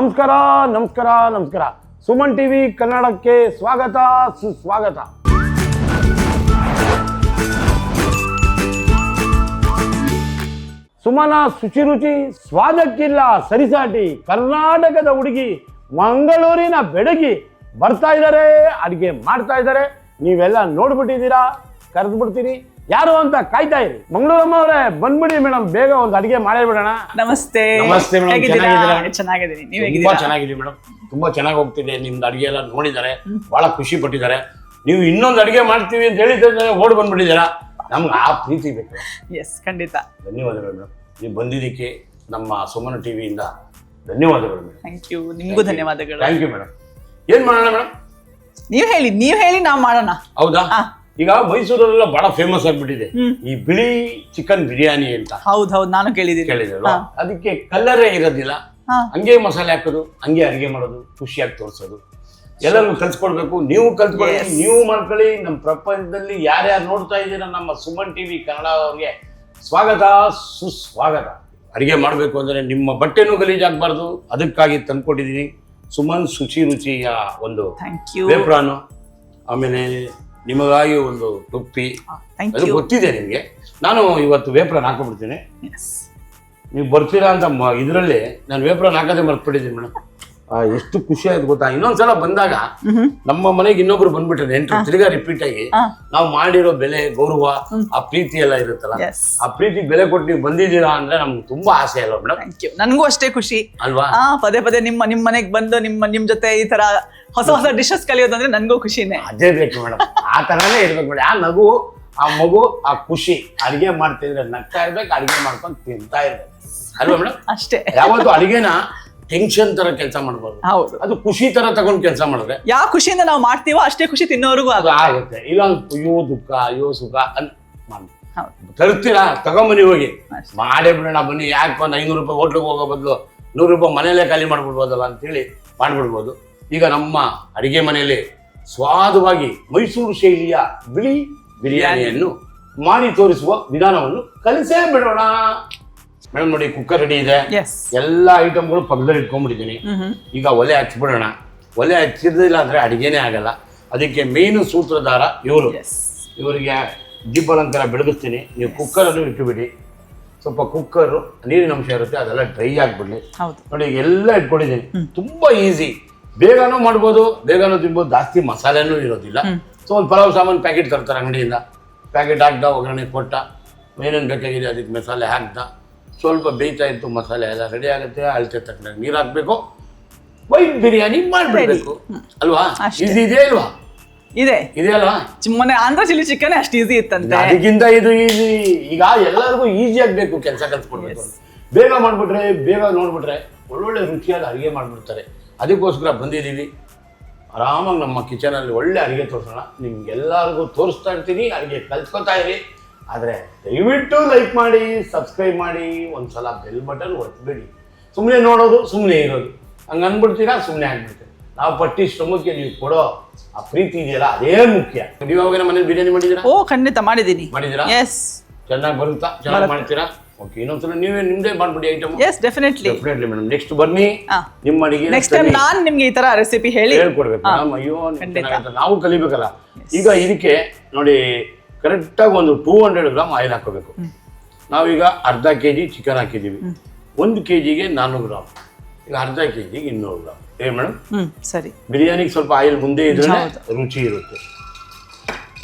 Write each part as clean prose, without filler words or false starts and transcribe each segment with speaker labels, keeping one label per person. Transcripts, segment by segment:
Speaker 1: ನಮಸ್ಕಾರ ನಮಸ್ಕಾರ ನಮಸ್ಕಾರ. ಸುಮನ್ ಟಿವಿ ಕನ್ನಡಕ್ಕೆ ಸ್ವಾಗತ ಸುಸ್ವಾಗತ. ಸುಮನ ಶುಚಿರುಚಿ ಸ್ವಾದಕ್ಕಿಲ್ಲ ಸರಿಸಾಟಿ. ಕರ್ನಾಟಕದ ಹುಡುಗಿ ಮಂಗಳೂರಿನ ಬೆಡಗಿ ಬರ್ತಾ ಇದ್ದಾರೆ, ಅಡಿಗೆ ಮಾಡ್ತಾ ಇದ್ದಾರೆ. ನೀವೆಲ್ಲ ನೋಡ್ಬಿಟ್ಟಿದ್ದೀರಾ, ಕರೆದು ಬಿಡ್ತೀರಿ ಯಾರು ಅಂತ ಕಾಯ್ತಾ ಇರಿ. ಮಂಗಳೂರಮ್ಮ ಅವರೇ ಬಂದ್ಬಿಡಿ ಮೇಡಮ್, ಬೇಗ ಒಂದು ಅಡಿಗೆ ಮಾಡೇ ಬಿಡೋಣ.
Speaker 2: ನಮಸ್ತೆ.
Speaker 1: ನಮಸ್ತೆ ಮೇಡಮ್,
Speaker 2: ಚೆನ್ನಾಗಿದ್ದೀನಿ. ನೀವು
Speaker 1: ತುಂಬಾ ಚೆನ್ನಾಗಿದೆ ಮೇಡಮ್, ತುಂಬಾ ಚೆನ್ನಾಗಿ ಹೋಗ್ತಿದೆ. ನಿಮ್ದು ಅಡಿಗೆ ಎಲ್ಲ ನೋಡಿದ್ದಾರೆ, ಬಹಳ ಖುಷಿ ಪಟ್ಟಿದ್ದಾರೆ. ನೀವು ಇನ್ನೊಂದು ಅಡಿಗೆ ಮಾಡ್ತೀವಿ ಅಂತ ಹೇಳಿದ್ರೆ ಓಡ್ ಬಂದ್ಬಿಟ್ಟಿದ್ದೀರಾ. ನಮ್ಗೆ ಆ ಪ್ರೀತಿ ಬೇಕು.
Speaker 2: ಎಸ್, ಖಂಡಿತ.
Speaker 1: ಧನ್ಯವಾದಗಳು ಮೇಡಮ್, ನೀವು ಬಂದಿದ್ದಕ್ಕೆ ನಮ್ಮ ಸುಮನ ಟಿವಿಯಿಂದ ಧನ್ಯವಾದಗಳು ಮೇಡಮ್.
Speaker 2: Thank you. ನಿಮಗೂ ಧನ್ಯವಾದಗಳು.
Speaker 1: Thank you madam. ಏನ್ ಮಾಡೋಣ ಮೇಡಮ್?
Speaker 2: ನೀವ್ ಹೇಳಿ ನಾವು ಮಾಡೋಣ.
Speaker 1: ಹೌದಾ? ಈಗ ಮೈಸೂರಲ್ಲೆಲ್ಲ ಬಹಳ ಫೇಮಸ್ ಆಗ್ಬಿಟ್ಟಿದೆ ಈ ಬಿಳಿ ಚಿಕನ್ ಬಿರಿಯಾನಿ ಅಂತ.
Speaker 2: ಹೌದು, ನಾನು ಕೇಳಿದಿರಲ್ವಾ?
Speaker 1: ಅದಕ್ಕೆ ಕಲ್ಲರೇ ಇರೋದಿಲ್ಲ, ಹಂಗೆ ಮಸಾಲೆ ಹಾಕೋದು, ಹಂಗೆ ಅಡಿಗೆ ಮಾಡೋದು, ಖುಷಿಯಾಗಿ ತೋರಿಸೋದು. ಎಲ್ಲರಿಗೂ ಕಲ್ಸ್ಕೊಡ್ಬೇಕು, ನೀವು ಕಲ್ತ್ಕೊಳ್ಳಿ, ನೀವು ಮಾಡ್ಕೊಳ್ಳಿ. ನಮ್ಮ ಪ್ರಪಂಚದಲ್ಲಿ ಯಾರ್ಯಾರು ನೋಡ್ತಾ ಇದ್ದೀರಾ ನಮ್ಮ ಸುಮನ್ ಟಿವಿ ಕನ್ನಡ ಅವ್ರಿಗೆ ಸ್ವಾಗತ ಸುಸ್ವಾಗತ. ಅಡಿಗೆ ಮಾಡಬೇಕು ಅಂದ್ರೆ ನಿಮ್ಮ ಬಟ್ಟೆನೂ ಗಲೀಜಾಗಬಾರ್ದು, ಅದಕ್ಕಾಗಿ ತಂದ್ಕೊಟ್ಟಿದ್ದೀನಿ ಸುಮನ್ ಶುಚಿ ರುಚಿಯ ಒಂದು ವೇಪ್ರಾನು, ಆಮೇಲೆ ನಿಮಗಾಗಿ ಒಂದು ಟೊಪ್ಪಿ. ಅದು ಗೊತ್ತಿದೆ ನಿಮಗೆ. ನಾನು ಇವತ್ತು ವೇಪ್ರಾನ್ ಹಾಕೊಂಡ್ಬಿಡ್ತೀನಿ. ನೀವು ಬರ್ತೀರಾ ಅಂತ ಇದರಲ್ಲಿ ನಾನು ವೇಪ್ರಾನ್ ಹಾಕೋದೇ ಮರ್ತ್ಬಿಟ್ಟಿದ್ದೀನಿ ಮೇಡಮ್. ಎಷ್ಟು ಖುಷಿ ಆಯ್ತು ಗೊತ್ತಾ. ಇನ್ನೊಂದ್ಸಲ ಬಂದಾಗ ನಮ್ಮ ಮನೆಗೆ ಇನ್ನೊಬ್ರು ಬಂದ್ಬಿಟ್ರೆ ನೆಂಟರು ತಿರ್ಗಾ ರಿಪೀಟ್ ಆಗಿ ನಾವು ಮಾಡಿರೋ ಬೆಲೆ ಗೌರವ ಆ ಪ್ರೀತಿ ಎಲ್ಲ ಇರುತ್ತಲ್ಲ, ಆ ಪ್ರೀತಿ ಬೆಲೆ ಕೊಟ್ಟು ನೀವು ಬಂದಿದ್ದೀರಾ ಅಂದ್ರೆ ನಮ್ಗೆ ತುಂಬಾ ಆಸೆ ಅಲ್ವಾ ಮೇಡಮ್?
Speaker 2: ನನಗೂ ಅಷ್ಟೇ ಖುಷಿ ಅಲ್ವಾ. ಪದೇ ಪದೇ ನಿಮ್ ಮನೆಗೆ ಬಂದು ನಿಮ್ ಜೊತೆ ಈ ತರ ಹೊಸ ಡಿಶಸ್ ಕಲಿಯೋದಂದ್ರೆ ನನ್ಗೂ ಖುಷಿನೇ.
Speaker 1: ಅದೇ ಬೇಕು ಮೇಡಮ್, ಆ ತರನೇ ಇರ್ಬೇಕು ಮೇಡಮ್. ಆ ನಗು, ಆ ಮಗು, ಆ ಖುಷಿ. ಅಡಿಗೆ ಮಾಡ್ತಿದ್ರೆ ನಗ್ತಾ ಇರ್ಬೇಕು, ಅಡಿಗೆ ಮಾಡ್ಕೊಂಡು ತಿಂತಾ ಇರ್ಬೇಕು ಅಲ್ವಾ ಮೇಡಮ್?
Speaker 2: ಅಷ್ಟೇ.
Speaker 1: ಯಾವತ್ತು ಅಡಿಗೆನ ಟೆನ್ಷನ್ ತರ ಕೆಲಸ ಮಾಡ್ಬೋದು,
Speaker 2: ಹೌದು.
Speaker 1: ಅದು ಖುಷಿ ತರ ತಗೊಂಡು ಕೆಲಸ ಮಾಡಿದ್ರೆ
Speaker 2: ಯಾವ ಖುಷಿಯಿಂದ ನಾವು ಮಾಡ್ತೀವೋ ಅಷ್ಟೇ ಖುಷಿ ತಿನ್ನೋರ್ಗು
Speaker 1: ಆಗುತ್ತೆ. ಇಲ್ಲ ಅಯ್ಯೋ ದುಃಖ, ಅಯ್ಯೋ ಸುಖ ತರ್ತೀರಾ, ತಗೊಂಬನ್ನಿ ಹೋಗಿ ಮಾಡೇ ಬಿಡೋಣ ಬನ್ನಿ. ಯಾಕೆ ಒಂದು 500 ರೂಪಾಯಿ ಹೋಟ್ಲಿಗೆ ಹೋಗೋ ಬದಲು 100 ರೂಪಾಯಿ ಮನೆಯಲ್ಲೇ ಖಾಲಿ ಮಾಡ್ಬಿಡ್ಬೋದಲ್ಲ ಅಂತೇಳಿ ಮಾಡ್ಬಿಡ್ಬೋದು. ಈಗ ನಮ್ಮ ಅಡಿಗೆ ಮನೆಯಲ್ಲಿ ಸ್ವಾದವಾಗಿ ಮೈಸೂರು ಶೈಲಿಯ ಬಿಳಿ ಬಿರಿಯಾನಿಯನ್ನು ಮಾಡಿ ತೋರಿಸುವ ವಿಧಾನವನ್ನು ಕಲಿಸೇ ಬಿಡೋಣ ಮೇಡಮ್. ನೋಡಿ, ಕುಕ್ಕರ್ ರೆಡಿ ಇದೆ, ಎಲ್ಲ ಐಟಮ್ಗಳು ಪಕ್ಕದಲ್ಲಿ ಇಟ್ಕೊಂಡ್ಬಿಟ್ಟಿದ್ದೀನಿ. ಈಗ ಒಲೆ ಹಚ್ಬಿಡೋಣ. ಒಲೆ ಹಚ್ಚಿರ್ಲಿಲ್ಲ ಅಂದ್ರೆ ಅಡಿಗೆನೇ ಆಗಲ್ಲ. ಅದಕ್ಕೆ ಮೇನು ಸೂತ್ರಧಾರ ಇವರಿಗೆ ದೀಪಾಲಂಕಾರ ಬೆಳಗಿಸ್ತೀನಿ. ನೀವು ಕುಕ್ಕರನ್ನು ಇಟ್ಟುಬಿಡಿ. ಸ್ವಲ್ಪ ಕುಕ್ಕರ್ ನೀರಿನ ಅಂಶ ಇರುತ್ತೆ, ಅದೆಲ್ಲ ಡ್ರೈ ಆಗಿಬಿಡ್ಲಿ. ನೋಡಿ, ಎಲ್ಲ ಇಟ್ಕೊಂಡಿದ್ದೀನಿ. ತುಂಬಾ ಈಸಿ, ಬೇಗನೂ ಮಾಡ್ಬೋದು, ಬೇಗನೂ ತಿನ್ಬೋದು, ಜಾಸ್ತಿ ಮಸಾಲೆನೂ ಇರೋದಿಲ್ಲ. ಸೊ ಒಂದು ಪಲಾವ್ ಸಾಮಾನು ಪ್ಯಾಕೆಟ್ ತರ್ತಾರೆ ಅಂಗಡಿಯಿಂದ, ಪ್ಯಾಕೆಟ್ ಹಾಕ್ದ, ಒಗ್ಗರಣೆ ಕೊಟ್ಟ, ಏನೇನು ಬೇಕಾಗಿದೆ ಅದಕ್ಕೆ ಮಸಾಲೆ ಹಾಕ್ದ, ಸ್ವಲ್ಪ ಬೇಯ್ತಾ ಇತ್ತು, ಮಸಾಲೆ ಎಲ್ಲ ರೆಡಿ ಆಗುತ್ತೆ. ಅಳತೆ ತಕ್ಕಂಗೆ ನೀರು ಹಾಕ್ಬೇಕು, ವೈಟ್ ಬಿರಿಯಾನಿ ಮಾಡ್ಬಿಡ್ಬೇಕು ಅಲ್ವಾ? ಈಸಿ ಇದೆ ಅಲ್ವಾ?
Speaker 2: ಇದೆ
Speaker 1: ಅಲ್ವಾ?
Speaker 2: ಮೊನ್ನೆ ಆಂಧ್ರ ಚಿಲ್ಲಿ ಚಿಕನ್ ಅಷ್ಟು ಈಸಿ ಇತ್ತಂತೆ,
Speaker 1: ಅದಕ್ಕಿಂತ ಇದು ಈಸಿ. ಈಗ ಎಲ್ಲರಿಗೂ ಈಸಿ ಆಗ್ಬೇಕು, ಕೆಲಸ ಕಲ್ಸ್ಕೊಡ್ಬೇಕು. ಬೇಗ ಮಾಡ್ಬಿಟ್ರೆ, ಬೇಗ ನೋಡ್ಬಿಟ್ರೆ ಒಳ್ಳೊಳ್ಳೆ ರುಚಿಯಾದ ಅಡುಗೆ ಮಾಡ್ಬಿಡ್ತಾರೆ. ಅದಕ್ಕೋಸ್ಕರ ಬಂದಿದ್ದೀವಿ. ಆರಾಮಾಗಿ ನಮ್ಮ ಕಿಚನಲ್ಲಿ ಒಳ್ಳೆ ಅಡುಗೆ ತೋರಿಸೋಣ. ನಿಮ್ಗೆಲ್ಲರಿಗೂ ತೋರಿಸ್ತಾ ಇರ್ತೀನಿ, ಅಡುಗೆ ಕಲ್ತ್ಕೊತಾ ಇರಿ. ಆದರೆ ದಯವಿಟ್ಟು ಲೈಕ್ ಮಾಡಿ, ಸಬ್ಸ್ಕ್ರೈಬ್ ಮಾಡಿ, ಒಂದ್ಸಲ ಬೆಲ್ ಬಟನ್ ಒತ್ತಬೇಡಿ. ಸುಮ್ಮನೆ ನೋಡೋದು, ಸುಮ್ಮನೆ ಇರೋದು, ಹಂಗೆ ಅಂದ್ಬಿಡ್ತೀರಾ, ಸುಮ್ಮನೆ ಆಗ್ಬಿಡ್ತೀರಿ. ನಾವು ಪಟ್ಟಿ ಶ್ರಮಕ್ಕೆ ನೀವು ಕೊಡೋ ಆ ಪ್ರೀತಿ ಇದೆಯಲ್ಲ, ಅದೇ ಮುಖ್ಯ. ನೀವು ಯಾವಾಗ ಮನೇಲಿ ಬಿರಿಯಾನಿ ಮಾಡಿದ್ದೀರಾ?
Speaker 2: ಓ, ಖಂಡಿತ ಮಾಡಿದ್ದೀನಿ.
Speaker 1: ಮಾಡಿದ್ದೀರಾ? ಚೆನ್ನಾಗಿ ಬರುತ್ತಾ? ಚೆನ್ನಾಗಿ ಮಾಡ್ತೀರಾ? ಓಕೆ, ಇನ್ನೊಂದ್ಸಲ ನೀವೇ ನಿಮ್ದೇ ಮಾಡ್ಬಿಡಿ item.
Speaker 2: Yes, definitely
Speaker 1: madam. Next ಬನ್ನಿ, ನಿಮ್ಮ ಅಡಿಗೆ
Speaker 2: ನೆಕ್ಸ್ಟ್ ಟೈಮ್ ನಾನು ನಿಮ್ಗೆ ಈ ತರ ರೆಸಿಪಿ ಹೇಳ್ಕೊಡ್ಬೇಕು.
Speaker 1: ಅಯ್ಯೋ, ನಾವು ಕಲಿಬೇಕಲ್ಲ. ಈಗ ಇದಕ್ಕೆ ನೋಡಿ, ಕರೆಕ್ಟಾಗಿ ಒಂದು 200 ಗ್ರಾಮ್ ಆಯಿಲ್ ಹಾಕೋಬೇಕು. ನಾವೀಗ ಅರ್ಧ kg ಚಿಕನ್ ಹಾಕಿದ್ದೀವಿ. 1 kgಗೆ 400 ಗ್ರಾಮ್. ಈಗ ಅರ್ಧ kgಗೆ 200 ಗ್ರಾಮ್. ಏನ್ ಮೇಡಮ್?
Speaker 2: ಸರಿ.
Speaker 1: ಬಿರಿಯಾನಿಗೆ ಸ್ವಲ್ಪ ಆಯಿಲ್ ಮುಂದೆ ಇದ್ರೆ ರುಚಿ ಇರುತ್ತೆ.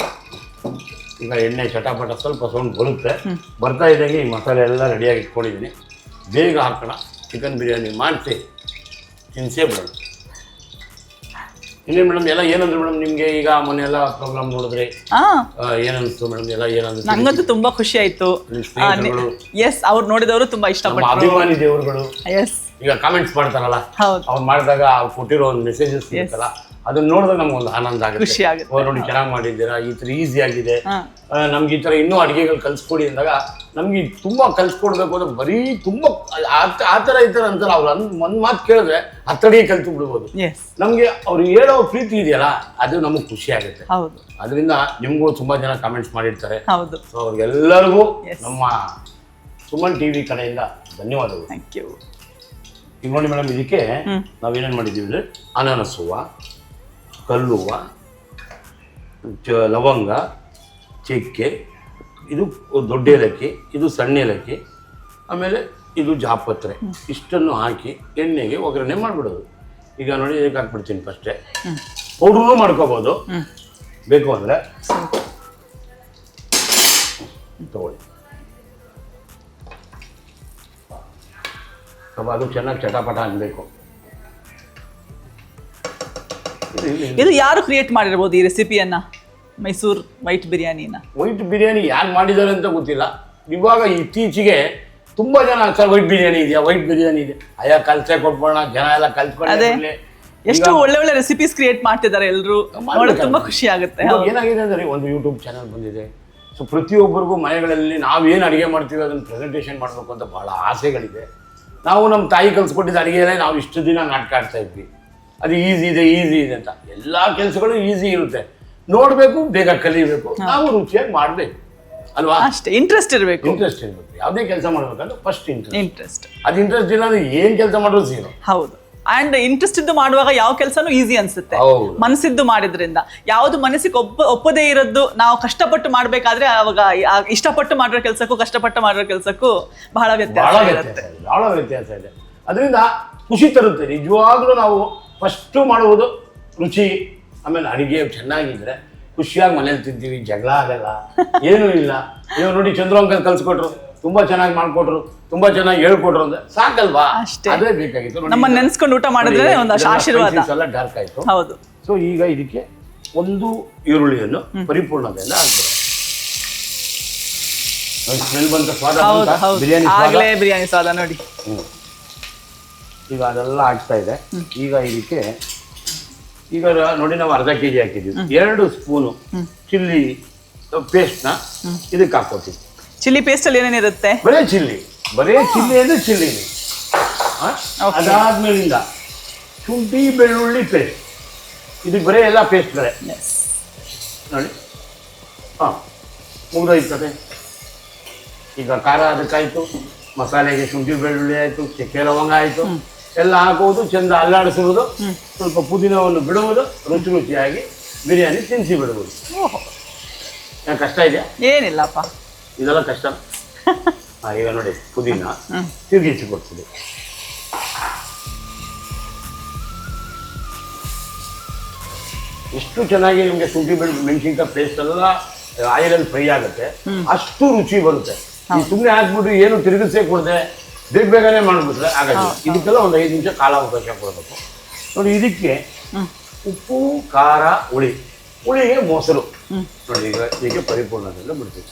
Speaker 1: ಈಗ ಎಣ್ಣೆ ಚಟಾಪಟ ಸ್ವಲ್ಪ ಸೌಂಡ್ ಬರುತ್ತೆ. ಬರ್ತಾ ಇದ್ದಂಗೆ ಈ ಮಸಾಲೆ ಎಲ್ಲ ರೆಡಿಯಾಗಿ ಇಟ್ಕೊಂಡಿದ್ದೀನಿ. ಬೇಗ ಹಾಕೋಣ, ಚಿಕನ್ ಬಿರಿಯಾನಿ ಮಾಡಿಸಿ ತಿನ್ಸೇ ಬಿಡೋಣ. ಇನ್ನೇ ಮೇಡಮ್, ಎಲ್ಲ ಏನಂದ್ರು ಮೇಡಮ್ ನಿಮ್ಗೆ? ಈಗ ಮೊನ್ನೆ ಎಲ್ಲ ಪ್ರೋಗ್ರಾಮ್ ನೋಡಿದ್ರೆ ಏನನ್ನಿಸ್ತು ಮೇಡಮ್? ಎಲ್ಲ ಏನಂದ್ರು?
Speaker 2: ನಂಗಂತೂ ತುಂಬಾ ಖುಷಿ ಆಯ್ತು. ಎಸ್, ಅವ್ರು ನೋಡಿದವರು ತುಂಬಾ ಇಷ್ಟಪಟ್ಟರು.
Speaker 1: ಅಭಿಮಾನಿ ದೇವರುಗಳು
Speaker 2: ಎಸ್
Speaker 1: ಈಗ ಕಾಮೆಂಟ್ಸ್ ಮಾಡ್ತಾರಲ್ಲ, ಅವ್ರು ಮಾಡಿದಾಗ ಅವ್ರು ಕೊಟ್ಟಿರೋ ಒಂದು ಮೆಸೇಜಸ್ ಇರುತ್ತಲ್ಲ, ಅದನ್ನ ನೋಡಿದಾಗ ನಮ್ಗೆ ಒಂದು ಆನಂದ ಆಗುತ್ತೆ. ನೋಡಿ, ಚೆನ್ನಾಗಿ ಮಾಡಿದ್ದೀರಾ, ಈ ತರ ಈಸಿ ಆಗಿದೆ, ನಮ್ಗೆ ಈ ತರ ಇನ್ನೂ ಅಡಿಗೆಗಳು ಕಲ್ಸ್ಕೊಡಿ ಅಂದಾಗ ನಮ್ಗೆ ತುಂಬಾ ಕಲ್ಸ್ಕೊಡ್ಬೇಕು ಅಂದ್ರೆ ಬರೀ ತುಂಬಾ ಆ ತರ ಈ ತರ ಅಂತಾರೆ. ಅವ್ರು ಒಂದ್ ಮಾತು ಕೇಳಿದ್ರೆ 10 ಅಡಿಗೆ ಕಲ್ತು ಬಿಡ್ಬೋದು. ನಮ್ಗೆ ಅವ್ರು ಹೇಳೋ ಪ್ರೀತಿ ಇದೆಯಲ್ಲ, ಅದು ನಮಗ್ ಖುಷಿ ಆಗುತ್ತೆ. ಅದರಿಂದ ನಿಮ್ಗೂ ತುಂಬಾ ಜನ ಕಾಮೆಂಟ್ಸ್ ಮಾಡಿರ್ತಾರೆ. ಸೊ ಅವ್ರಿಗೆಲ್ಲರಿಗೂ ನಮ್ಮ ಸುಮನ್ ಟಿವಿ ಕಡೆಯಿಂದ ಧನ್ಯವಾದಗಳು. ಈಗ ನೋಡಿ ಮೇಡಮ್, ಇದಕ್ಕೆ ನಾವೇನೇನು ಮಾಡಿದ್ದೀವಿ ಅಂದರೆ ಅನಾನಸ್ ಹೂವು, ಕಲ್ಲುವ, ಲವಂಗ, ಚಕ್ಕೆ, ಇದು ದೊಡ್ಡ ಏಲಕ್ಕಿ, ಇದು ಸಣ್ಣ ಏಲಕ್ಕಿ, ಆಮೇಲೆ ಇದು ಜಾಪತ್ರೆ, ಇಷ್ಟನ್ನು ಹಾಕಿ ಎಣ್ಣೆಗೆ ಒಗ್ಗರಣೆ ಮಾಡಿಬಿಡೋದು. ಈಗ ನೋಡಿ ಇದಕ್ಕೆ ಹಾಕ್ಬಿಡ್ತೀನಿ ಫಸ್ಟೇ. ಪೌಡ್ರೂ ಮಾಡ್ಕೋಬೋದು ಬೇಕು ಅಂದರೆ, ತಗೊಳ್ಳಿ. ಸ್ವಲ್ಪ ಅದು ಚೆನ್ನಾಗಿ ಚಟಾಪಟ ಅನ್ನಬೇಕು.
Speaker 2: ಇದು ಯಾರು ಕ್ರಿಯೇಟ್ ಮಾಡಿರ್ಬೋದು ಈ ರೆಸಿಪಿಯನ್ನ, ಮೈಸೂರು ವೈಟ್ ಬಿರಿಯಾನಿನ?
Speaker 1: ವೈಟ್ ಬಿರಿಯಾನಿ ಯಾರು ಮಾಡಿದ್ದಾರೆ ಅಂತ ಗೊತ್ತಿಲ್ಲ. ಇವಾಗ ಇತ್ತೀಚೆಗೆ ತುಂಬಾ ಜನ ಸರ್ ವೈಟ್ ಬಿರಿಯಾನಿ ಇದೆಯಾ, ವೈಟ್ ಬಿರಿಯಾನಿ ಇದೆ, ಅಯ್ಯ ಕಲ್ಸೆ ಕೊಟ್ಬೋಣ, ಜನ ಎಲ್ಲ ಕಲ್ತ್ಕೊಂಡು
Speaker 2: ಎಷ್ಟು ಒಳ್ಳೆ ಒಳ್ಳೆ ರೆಸಿಪೀಸ್ ಕ್ರಿಯೇಟ್ ಮಾಡ್ತಿದ್ದಾರೆ ಎಲ್ಲರೂ, ತುಂಬಾ ಖುಷಿ ಆಗುತ್ತೆ.
Speaker 1: ಏನಾಗಿದೆ ಅಂದ್ರೆ ಒಂದು ಯೂಟ್ಯೂಬ್ ಚಾನಲ್ ಬಂದಿದೆ. ಸೊ ಪ್ರತಿಯೊಬ್ಬರಿಗೂ ಮನೆಗಳಲ್ಲಿ ನಾವೇನು ಅಡುಗೆ ಮಾಡ್ತೀವಿ ಅದನ್ನು ಪ್ರೆಸೆಂಟೇಷನ್ ಮಾಡಬೇಕು ಅಂತ ಬಹಳ ಆಸೆಗಳಿದೆ. ನಾವು ನಮ್ಮ ತಾಯಿ ಕಲ್ಸ್ಕೊಟ್ಟಿದ್ದ ಅಡುಗೆಯಲ್ಲೇ ನಾವು ಇಷ್ಟು ದಿನ ನಾಟಕ ಆಡ್ತಾ ಇದ್ವಿ. ಅದು ಈಸಿ ಇದೆ ಅಂತ. ಎಲ್ಲ ಕೆಲಸಗಳು ಈಸಿ ಇರುತ್ತೆ, ನೋಡಬೇಕು, ಬೇಗ ಕಲಿಬೇಕು, ನಾವು ರುಚಿಯಾಗಿ ಮಾಡಬೇಕು ಅಲ್ವಾ?
Speaker 2: ಅಷ್ಟೇ, ಇಂಟ್ರೆಸ್ಟ್ ಇರಬೇಕು.
Speaker 1: ಯಾವುದೇ ಕೆಲಸ ಮಾಡ್ಬೇಕಂದ್ರೆ ಫಸ್ಟ್
Speaker 2: ಇಂಟ್ರೆಸ್ಟ್.
Speaker 1: ಅದು ಇಂಟ್ರೆಸ್ಟ್ ಇಲ್ಲ ಅಂದ್ರೆ ಏನ್ ಕೆಲಸ ಮಾಡೋದು ಝೀರೋ.
Speaker 2: ಹೌದು. ಅಂಡ್ ಇಂಟ್ರೆಸ್ಟ್ ಇದ್ದು ಮಾಡುವಾಗ ಯಾವ ಕೆಲಸನೂ ಈಸಿ ಅನ್ಸುತ್ತೆ, ಮನಸ್ಸಿದ್ದು ಮಾಡಿದ್ರಿಂದ. ಯಾವ್ದು ಮನಸ್ಸಿಗೆ ಒಪ್ಪದೇ ಇರೋದು ನಾವು ಕಷ್ಟಪಟ್ಟು ಮಾಡ್ಬೇಕಾದ್ರೆ ಅವಾಗ ಇಷ್ಟಪಟ್ಟು ಮಾಡಿರೋ ಕೆಲಸಕ್ಕೂ ಕಷ್ಟಪಟ್ಟು ಮಾಡಿರೋ ಕೆಲಸಕ್ಕೂ ಬಹಳ ವ್ಯತ್ಯಾಸ
Speaker 1: ಇದೆ. ಅದರಿಂದ ಖುಷಿ ತರುತ್ತೆ ನಿಜವಾಗ್ಲೂ. ನಾವು ಫಸ್ಟ್ ಮಾಡುವುದು ರುಚಿ, ಆಮೇಲೆ ಅಡಿಗೆ ಚೆನ್ನಾಗಿದ್ರೆ ಖುಷಿಯಾಗಿ ಮನೇಲಿ ತಿಂತೀವಿ, ಜಗಳ ಆಗಲ್ಲ, ಏನೂ ಇಲ್ಲ. ನೀವು ನೋಡಿ ಚಂದ್ರು ಅಂಕಲ್ ಕಲ್ಸ್ಕೊಟ್ರು, ತುಂಬಾ ಚೆನ್ನಾಗಿ ಮಾಡ್ಕೊಟ್ರು, ತುಂಬಾ ಚೆನ್ನಾಗಿ ಹೇಳ್ಕೊಟ್ರು ಅಂದ್ರೆ ಸಾಕಲ್ವಾ? ಅದೇ ಬೇಕಾಗಿತ್ತು.
Speaker 2: ನಮ್ಮ ನೆನ್ಸ್ಕೊಂಡು ಊಟ ಮಾಡಿದ್ರೆ ಒಂದು ಆಶೀರ್ವಾದ.
Speaker 1: ಎಲ್ಲ ಡಾರ್ಕ್ ಆಯ್ತು.
Speaker 2: ಹೌದು.
Speaker 1: ಸೊ ಈಗ ಇದಕ್ಕೆ ಒಂದು ಈರುಳ್ಳಿಯನ್ನು ಪರಿಪೂರ್ಣತೆಯಿಂದ ಹಾಕ್ಬೇಕು. ಸ್ಮೆಲ್ ಬಂತ ಸ್ವಾದ,
Speaker 2: ಬಿರಿಯಾನಿ ಸ್ವಾದ ನೋಡಿ.
Speaker 1: ಈಗ ಅದೆಲ್ಲ ಆಗ್ತಾ ಇದೆ. ಈಗ ಇದಕ್ಕೆ ಈಗ ನೋಡಿ ನಾವು ಅರ್ಧ ಕೆಜಿ ಹಾಕಿದ್ವಿ, 2 ಸ್ಪೂನು ಚಿಲ್ಲಿ ಪೇಸ್ಟ್ನ ಇದಕ್ಕೆ ಹಾಕೋತೀವಿ.
Speaker 2: ಚಿಲ್ಲಿ ಪೇಸ್ಟ್ ಅಲ್ಲಿ ಏನೇನಿರುತ್ತೆ?
Speaker 1: ಬರೇ ಚಿಲ್ಲಿ ಅಂದ್ರೆ ಚಿಲ್ಲಿ. ಅದಾದ್ಮೇಲಿಂದ ಶುಂಠಿ ಬೆಳ್ಳುಳ್ಳಿ ಪೇಸ್ಟ್, ಇದಕ್ಕೆ ಬರೀ ಎಲ್ಲ ಪೇಸ್ಟ್ಗಳೇ ನೋಡಿ. ಮುಗ್ದೋಯ್ತದೆ. ಈಗ ಖಾರ ಅದಕ್ಕಾಯ್ತು, ಮಸಾಲೆಗೆ ಶುಂಠಿ ಬೆಳ್ಳುಳ್ಳಿ ಆಯ್ತು, ಚಕ್ಕೆ ಲವಂಗ ಆಯ್ತು, ಎಲ್ಲ ಹಾಕುವುದು, ಚೆಂದ ಅಲ್ಲಾಡಿಸುವುದು, ಸ್ವಲ್ಪ ಪುದೀನವನ್ನು ಬಿಡುವುದು, ರುಚಿಯಾಗಿ ಬಿರಿಯಾನಿ ತಿನ್ನಿಸಿ ಬಿಡುವುದು. ಯಾಕೆ ಕಷ್ಟ ಇದೆಯಾ?
Speaker 2: ಏನಿಲ್ಲಪ್ಪ,
Speaker 1: ಇದೆಲ್ಲ ಕಷ್ಟ. ಈಗ ನೋಡಿ ಪುದೀನ ತಿರುಗಿಸಿ ಕೊಡ್ತೀವಿ. ಎಷ್ಟು ಚೆನ್ನಾಗಿ ನಿಮಗೆ ಶುಂಠಿ ಬೆಳ್ಳುಳ್ಳಿ ಮೆಣಸಿನ್ಕಾಯಿ ಪೇಸ್ಟ್ ಎಲ್ಲ ಆಯಿಲಲ್ಲಿ ಫ್ರೈ ಆಗುತ್ತೆ, ಅಷ್ಟು ರುಚಿ ಬರುತ್ತೆ. ಈ ಸುಮ್ಮನೆ ಹಾಕ್ಬಿಟ್ಟು ಏನು ತಿರುಗಿಸೇ ಕೊಡದೆ ಬೇಗನೆ ಮಾಡಿಬಿಟ್ರೆ ಆಗಲ್ಲ. ಇದಕ್ಕೆಲ್ಲ ಒಂದು 5 ನಿಮಿಷ ಕಾಲಾವಕಾಶ ಕೊಡಬೇಕು. ನೋಡಿ ಇದಕ್ಕೆ ಉಪ್ಪು, ಖಾರ, ಹುಳಿಗೆ ಮೊಸರು ನೋಡಿ. ಈಗ ಇದಕ್ಕೆ ಪರಿಪೂರ್ಣತೆಯಿಂದ ಬಿಡ್ತೀವಿ.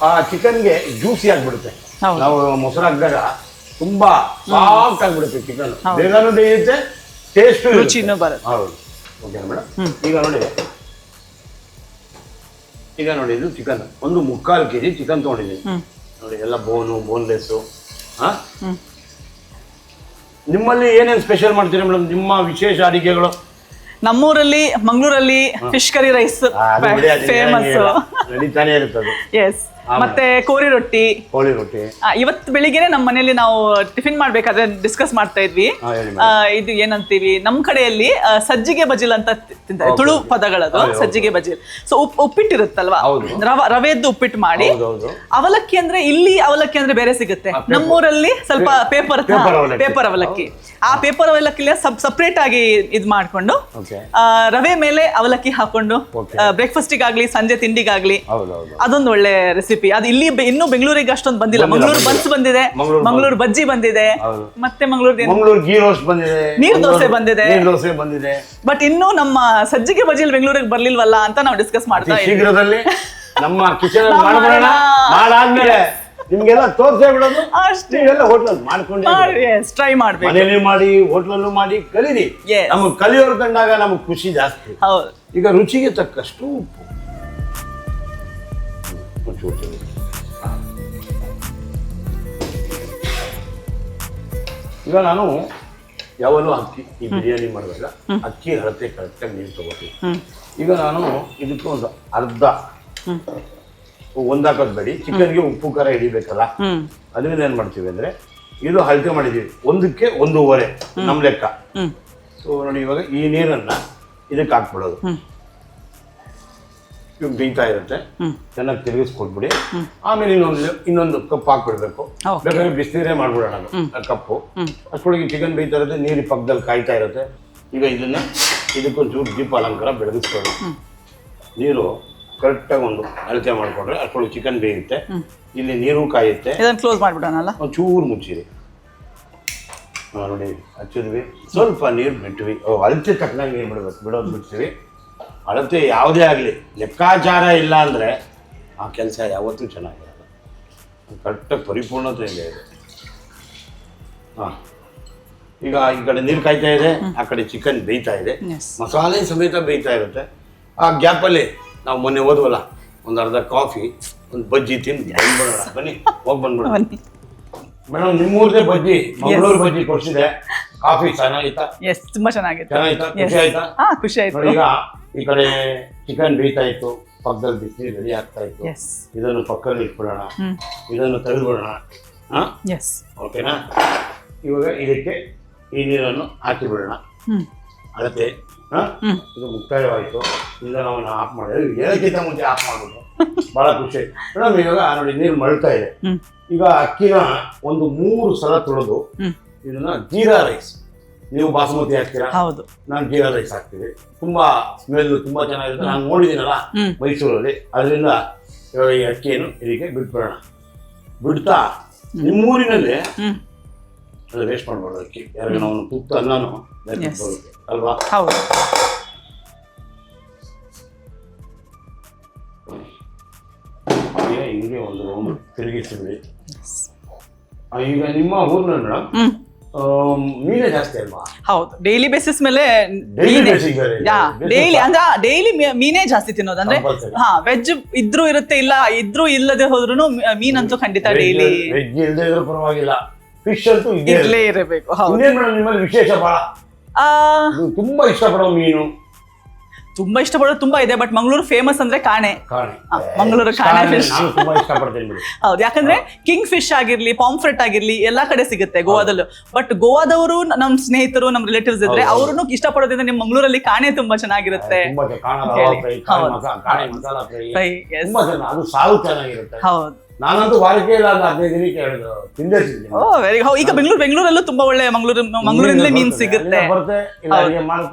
Speaker 1: ಆ ಚಿಕನ್ಗೆ ಜ್ಯೂಸಿ ಆಗಿಬಿಡುತ್ತೆ. ನಾವು ಮೊಸರು ಹಾಕಿದಾಗ ತುಂಬಾ ಸಾಫ್ಟ್ ಆಗಿಬಿಡುತ್ತೆ ಚಿಕನ್, ಬೇಗನೂ ಬೇಯುತ್ತೆ, ಟೇಸ್ಟ್
Speaker 2: ರುಚಿನೂ ಬರುತ್ತೆ.
Speaker 1: ಹೌದು. Okay madam. ಈಗ ನೋಡಿ ಇದು ಚಿಕನ್, ಒಂದು 3/4 kg ಚಿಕನ್ ತೊಗೊಂಡಿದ್ದೀನಿ ನೋಡಿ. ಎಲ್ಲ ಬೋನ್ಲೆಸ್ಸು. ನಿಮ್ಮಲ್ಲಿ ಏನೇನು ಸ್ಪೆಷಲ್ ಮಾಡ್ತೀರಾ ಮೇಡಮ್, ನಿಮ್ಮ ವಿಶೇಷ ಅಡಿಗೆಗಳು?
Speaker 2: ನಮ್ಮೂರಲ್ಲಿ ಮಂಗಳೂರಲ್ಲಿ ಫಿಶ್ ಕರಿ ರೈಸ್ ಫೇಮಸ್,
Speaker 1: ನಡೀತಾನೆ ಇರ್ತದೆ.
Speaker 2: ಎಸ್. ಮತ್ತೆ ಕೋಳಿ ರೊಟ್ಟಿ. ಇವತ್ತು ಬೆಳಿಗ್ಗೆನೆ ನಮ್ಮ ಮನೆಯಲ್ಲಿ ನಾವು ಟಿಫಿನ್ ಮಾಡ್ಬೇಕಾದ್ರೆ ಡಿಸ್ಕಸ್ ಮಾಡ್ತಾ ಇದ್ವಿ. ಇದು ಏನಂತೀವಿ ನಮ್ಮ ಕಡೆಯಲ್ಲಿ ಸಜ್ಜಿಗೆ ಬಜಿಲ್ ಅಂತ ತಿಂತಾರೆ, ತುಳು ಪದಗಳದು ಸಜ್ಜಿಗೆ ಬಜಿಲ್. ಸೊ ಉಪ್ಪಿಟ್ಟಿರುತ್ತಲ್ವಾ, ರವೆದ್ದು ಉಪ್ಪಿಟ್ಟು ಮಾಡಿ. ಅವಲಕ್ಕಿ ಅಂದ್ರೆ ಇಲ್ಲಿ ಅವಲಕ್ಕಿ ಅಂದ್ರೆ ಬೇರೆ ಸಿಗುತ್ತೆ, ನಮ್ಮೂರಲ್ಲಿ ಸ್ವಲ್ಪ ಪೇಪರ್ ಅವಲಕ್ಕಿ. ಆ ಪೇಪರ್ ಅವಲಕ್ಕಿಲಿ ಸಪ್ರೇಟ್ ಆಗಿ ಇದ್ ಮಾಡ್ಕೊಂಡು ರವೆ ಮೇಲೆ ಅವಲಕ್ಕಿ ಹಾಕೊಂಡು ಬ್ರೇಕ್ಫಾಸ್ಟಿಗಾಗ್ಲಿ ಸಂಜೆ ತಿಂಡಿಗಾಗ್ಲಿ ಅದೊಂದು ಒಳ್ಳೆ ರೆಸಿಪಿ. ಅದು ಇಲ್ಲಿ ಇನ್ನೂ ಬೆಂಗಳೂರಿಗೆ ಅಷ್ಟೊಂದು ಬಂದಿಲ್ಲ. ಮಂಗಳೂರು ಬನ್ಸ್ ಬಂದಿದೆ, ಮಂಗಳೂರು ಬಜ್ಜಿ ಬಂದಿದೆ, ಮತ್ತೆ ಮಂಗಳೂರು
Speaker 1: ಗೀ ರೋಸ್ಟ್ ಬಂದಿದೆ,
Speaker 2: ನೀರ್ ದೋಸೆ ಬಂದಿದೆ. ಬಟ್ ಇನ್ನು ನಮ್ಮ ಸಜ್ಜಿಗೆ ಬಜ್ಜಿಲ್ ಬೆಂಗಳೂರಿಗೆ ಬರ್ಲಿಲ್ವಲ್ಲ ಅಂತ ನಾವು ಡಿಸ್ಕಸ್ ಮಾಡ್ತಾ ಇದ್ದೀವಿ.
Speaker 1: ಶೀಘ್ರದಲ್ಲಿ ನಮ್ಮ ಕಿಚನ್ ಮಾಡಾದ್ಮೇಲೆ ನಿಮ್ಗೆಲ್ಲ ತೋರ್ಸೇ ಬಿಡೋದು ಅಷ್ಟೇ. ಹೋಟ್ಲಲ್ಲಿ ಮಾಡ್ಕೊಂಡು
Speaker 2: ಟ್ರೈ ಮಾಡ್ಬೇಕು,
Speaker 1: ಮನೇಲಿ ಮಾಡಿ, ಹೋಟ್ಲಲ್ಲೂ ಮಾಡಿ ಕಲೀರಿ. ನಮ್ಗೆ ಕಲಿಯೋರು ಕಂಡಾಗ ನಮ್ಗೆ ಖುಷಿ ಜಾಸ್ತಿ. ಈಗ ರುಚಿಗೆ ತಕ್ಕಷ್ಟು ಉಪ್ಪು, ಈಗ ನಾನು ಯಾವಾಗಲೂ ಈ ಬಿರಿಯಾನಿ ಮಾಡುವಾಗ ಅಕ್ಕಿ ಅಳತೆ ಕರೆಕ್ಟಾಗಿ ನೀರು ತಗೋತೀನಿ. ಈಗ ನಾನು ಇದಕ್ಕೆ ಒಂದು ಅರ್ಧ ಒಂದು ಹಾಕೋದು ಬೇಡಿ, ಚಿಕನ್ಗೆ ಉಪ್ಪು ಖಾರ ಹಿಡಿಬೇಕಲ್ಲ, ಅದರಿಂದ ಏನ್ ಮಾಡ್ತೀವಿ ಅಂದ್ರೆ ಇದು ಅಳತೆ ಮಾಡಿದೀವಿ, 1ಕ್ಕೆ 1.5 ನಮ್ ಲೆಕ್ಕ. ಸೊ ನೋಡಿ ಇವಾಗ ಈ ನೀರನ್ನ ಇದಕ್ಕೆ ಹಾಕ್ಬಿಡೋದು, ಇವಾಗ ಬೇಯ್ತಾ ಇರುತ್ತೆ, ಚೆನ್ನಾಗಿ ತಿರುಗಿಸ್ಕೊಟ್ಬಿಡಿ. ಆಮೇಲೆ ಇನ್ನೊಂದು ಕಪ್ ಹಾಕ್ಬಿಡ್ಬೇಕು, ಬೇಕಾದ್ರೆ ಬಿಸಿನೀರೇ ಮಾಡ್ಬಿಡೋಣ ಕಪ್ಪು. ಅಷ್ಟೊಳಗೆ ಚಿಕನ್ ಬೇಯ್ತಾ ಇರುತ್ತೆ, ನೀರು ಪಕ್ಕದಲ್ಲಿ ಕಾಯ್ತಾ ಇರುತ್ತೆ. ಈಗ ಇದನ್ನ ಇದಕ್ಕೊಂಚೂರು ದೀಪ ಅಲಂಕಾರ ಬೆಳಗಿಸ್ಕೊಳ್ಳಿ. ನೀರು ಕರೆಕ್ಟಾಗಿ ಒಂದು ಅಳತೆ ಮಾಡ್ಕೊಂಡ್ರೆ ಅಷ್ಟೊಳಗೆ ಚಿಕನ್ ಬೇಯುತ್ತೆ, ಇಲ್ಲಿ ನೀರು ಕಾಯುತ್ತೆ.
Speaker 2: ಕ್ಲೋಸ್ ಮಾಡ್ಬಿಡೋಣಲ್ಲ,
Speaker 1: ಒಂಚೂರು ಮುಚ್ಚಿರಿ. ನೋಡಿ ಹಚ್ಚಿದ್ವಿ, ಸ್ವಲ್ಪ ನೀರು ಬಿಟ್ವಿ, ಅಳತೆ ತಕ್ಕನಾಗಿ ನೀರು ಬಿಡೋದು ಬಿಡ್ತೀವಿ. ಅಳತೆ ಯಾವುದೇ ಆಗಲಿ ಲೆಕ್ಕಾಚಾರ ಇಲ್ಲ ಅಂದರೆ ಆ ಕೆಲಸ ಯಾವತ್ತೂ ಚೆನ್ನಾಗಿರಲ್ಲ. ಕರೆಕ್ಟಾಗಿ ಪರಿಪೂರ್ಣತೆಯಿಂದ ಇದೆ. ಹಾಂ, ಈಗ ಈ ಕಡೆ ನೀರು ಕಾಯ್ತಾ ಇದೆ, ಆ ಕಡೆ ಚಿಕನ್ ಬೇಯ್ತಾ ಇದೆ, ಮಸಾಲೆ ಸಮೇತ ಬೇಯ್ತಾ ಇರುತ್ತೆ. ಆ ಗ್ಯಾಪಲ್ಲಿ ನಾವು ಮೊನ್ನೆ ಹೋದ್ವಲ್ಲ, ಒಂದು ಅರ್ಧ ಕಾಫಿ, ಒಂದು ಬಜ್ಜಿ ತಿಂದು ಬಂದ್ಬಿಡೋಣ. ಬನ್ನಿ, ಹೋಗಿ ಬಂದ್ಬಿಡೋಣ. ಮೇಡಮ್, ನಿಮ್ಮೂರದೇ ಬಜ್ಜಿ, ಮಂಗಳೂರು ಬಜ್ಜಿ ಕೊಡ್ಸಿದೆ. ಕಾಫಿ ಚೆನ್ನಾಗಿತ್ತಾ?
Speaker 2: ತುಂಬಾ ಚೆನ್ನಾಗಿತ್ತು.
Speaker 1: ಚೆನ್ನಾಗಿತ್ತಾ? ಖುಷಿ ಆಯ್ತಾ?
Speaker 2: ಖುಷಿ ಆಯ್ತು.
Speaker 1: ಈಗ ಈ ಕಡೆ ಚಿಕನ್ ಬೇಯ್ತಾ ಇತ್ತು, ಪಕ್ಕದಲ್ಲಿ ಬಿಸಿ ರೆಡಿ ಆಗ್ತಾ ಇತ್ತು. ಇದನ್ನು ಪಕ್ಕದಲ್ಲಿ ಇಟ್ಬಿಡೋಣ, ಇದನ್ನು ತೆಗೆದುಬಿಡೋಣ. ಓಕೆನಾ? ಇವಾಗ ಇದಕ್ಕೆ ಈ ನೀರನ್ನು ಹಾಕಿ ಬಿಡೋಣ. ಅಳತೆ ಇದು ಮುಕ್ತಾಯವಾಯಿತು. ಈಗ ನಾವು ಆಫ್ ಮಾಡಿದ್ವಿ, ಹೇಳಕ್ಕಿಂತ ಮುಂಚೆ ಆಫ್ ಮಾಡ್ಬಿಟ್ಟು ಬಹಳ ಖುಷಿ. ಮೇಡಮ್, ಇವಾಗ ನೋಡಿ ನೀರು ಮಳ್ತಾ ಇದೆ. ಈಗ ಅಕ್ಕಿನ ಒಂದು 3 ಸಲ ತೊಳೆದು ಇದನ್ನ ಜೀರಾ ರೈಸ್, ನೀವು ಬಾಸುಮತಿ ಹಾಕ್ತೀರಾ, ನಾನು ಜೀರಾ ರೈಸ್ ಹಾಕ್ತೀವಿ. ತುಂಬಾ ಸ್ಮೆಲ್ ತುಂಬಾ ಚೆನ್ನಾಗಿರುತ್ತೆ. ನಾನು ನೋಡಿದ್ದೀನಲ್ಲ ಮೈಸೂರಲ್ಲಿ, ಅದರಿಂದ ಇವಾಗ ಈ ಅಕ್ಕಿಯನ್ನು ಇದಕ್ಕೆ ಬಿಟ್ಬಿಡೋಣ. ಬಿಡ್ತಾ ನಿಮ್ಮೂರಿನಲ್ಲಿ ಅದು ವೇಸ್ಟ್ ಮಾಡ್ಬಾರ್ದು ಅಕ್ಕಿ, ಯಾರಿಗೆ ನಾವು ತುತ್ತ ಅನ್ನನೂ ಬರುತ್ತೆ ಅಲ್ವಾ? ಹಿಂಗೆ ಒಂದು ರೌಂಡ್ ತಿರುಗಿಸಿದ್ವಿ. ಈಗ ನಿಮ್ಮ ಊರಿನ ಮೇಡಮ್ ಮೀನೇ ಜಾಸ್ತಿ ಅಲ್ವಾ?
Speaker 2: ಹೌದು, ಡೈಲಿ ಬೇಸಿಸ್ ಮೇಲೆ ಡೈಲಿ ಅಂದ್ರೆ ಡೈಲಿ ಮೀನೇ ಜಾಸ್ತಿ ತಿನ್ನೋದು. ಅಂದ್ರೆ ವೆಜ್ ಇದ್ರೂ ಇರುತ್ತೆ, ಇದ್ರೂ ಇಲ್ಲದೆ ಹೋದ್ರು ಮೀನಂತೂ ಖಂಡಿತ ಡೈಲಿ.
Speaker 1: ವೆಜ್ ಇಲ್ಲದೆ ಇದ್ರೂ ಪರವಾಗಿಲ್ಲ, ಫಿಶ್ ಅಂತೂ
Speaker 2: ಇರ್ಲೇ ಇರಬೇಕು.
Speaker 1: ನಿಮ್ಮಲ್ಲಿ ವಿಶೇಷ ಬಹಳ ತುಂಬಾ ಇಷ್ಟಪಡೋ ಮೀನು?
Speaker 2: ತುಂಬಾ ಇಷ್ಟಪಡೋದು ತುಂಬಾ ಇದೆ, ಬಟ್ ಮಂಗಳೂರು ಫೇಮಸ್ ಅಂದ್ರೆ ಕಾಣೆ. ಮಂಗಳೂರು ಕಾಣೆ ಫಿಶ್ ಹೌದು, ಯಾಕಂದ್ರೆ ಕಿಂಗ್ ಫಿಶ್ ಆಗಿರ್ಲಿ, ಪಾಂಫ್ರೆಟ್ ಆಗಿರ್ಲಿ ಎಲ್ಲಾ ಕಡೆ ಸಿಗುತ್ತೆ ಗೋವಾದಲ್ಲೂ. ಬಟ್ ಗೋವಾದವರು ನಮ್ ಸ್ನೇಹಿತರು, ನಮ್ ರಿಲೇಟಿವ್ಸ್ ಇದ್ರೆ ಅವ್ರು ಇಷ್ಟಪಡೋದ್ರಿಂದ ನಿಮ್ ಮಂಗಳೂರಲ್ಲಿ ಕಾಣೆ ತುಂಬಾ ಚೆನ್ನಾಗಿರುತ್ತೆ. ಹೌದು,
Speaker 1: ನಾನಂತೂ ವಾರಕ್ಕೆ ಇಲ್ಲ, 15 ದಿನಕ್ಕೆ ತಿಂದೇ ತಿಂತೀನಿ.
Speaker 2: ವೆರಿ ಹೌದು. ಈಗ ಬೆಂಗಳೂರಲ್ಲೂ ತುಂಬಾ ಒಳ್ಳೆ ಮಂಗಳೂರಿಂದಲೇ ಮೀನ್ ಸಿಗುತ್ತೆ.